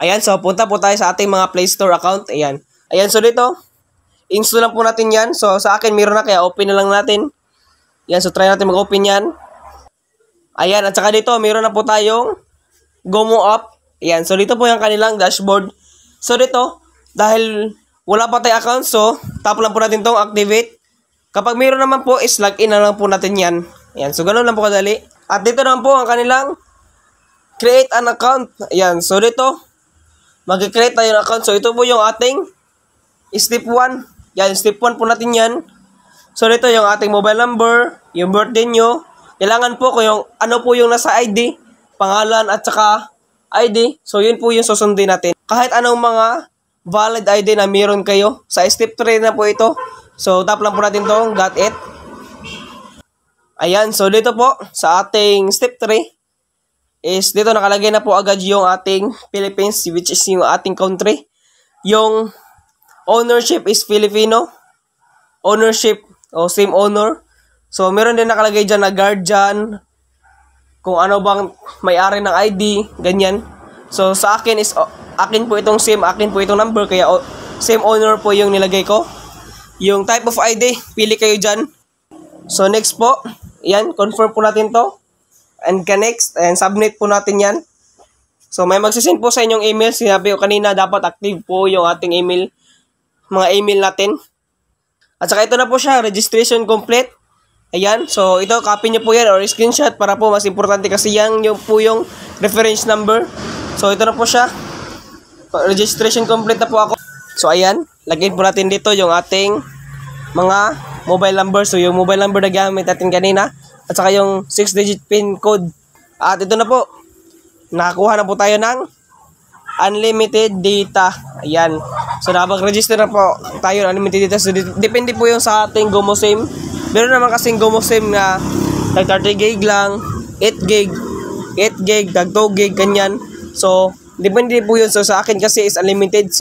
Ayan, so punta po tayo sa ating mga Play Store account. Ayan. Ayan, so dito, install lang po natin yan. So sa akin, meron na kaya open na lang natin. Ayan, so try natin mag-open yan. Ayan, at saka dito, meron na po tayong Gomo app. Ayan, so dito po yung kanilang dashboard. So dito, dahil wala pa tayong account, so tap lang po natin tong activate. Kapag meron naman po, is login na lang po natin yan. Ayan, so ganun lang po kadali. At dito naman po ang kanilang create an account. Ayan, so dito, mag-create tayo ng account. So ito po yung ating step 1. Yan, step 1 po natin yan. So dito yung ating mobile number, yung birthday nyo. Kailangan po kung yung ano po yung nasa ID, pangalan at saka ID. So yun po yung susundin natin. Kahit anong mga valid ID na meron kayo. Sa step 3 na po ito. So tap lang po natin tong got it. Ayan, so dito po sa ating step 3 is dito nakalagay na po agad yung ating Philippines, which is yung ating country. Yung ownership is Filipino. Ownership o same owner. So meron din nakalagay dyan na guardian, kung ano bang may-ari ng ID, ganyan. So sa akin is akin po itong same, akin po itong number, kaya same owner po yung nilagay ko. Yung type of ID, pili kayo dyan. So next po, yan, confirm po natin to. And next, and submit po natin yan. So may magsisend po sa inyong email. Sinabi ko kanina, dapat active po yung ating email, mga email natin. At saka ito na po siya, registration complete. Ayan, so ito, copy nyo po yan or screenshot para po mas importante kasi yan yung po yung reference number. So ito na po siya, registration complete na po ako. So ayan, lagyan po natin dito yung ating mga mobile number. So yung mobile number na gamit natin kanina at saka yung 6-digit PIN code. At ito na po, nakakuha na po tayo ng unlimited data. Ayan, so nakapag-register na po tayo ng unlimited data. So depende po yung sa ating Gomo SIM. Meron naman kasing Gomo SIM na like 30 gig lang, 8 gig, 8 gig, tag 2 gig, ganyan. So depende po yun. So sa akin kasi is unlimited.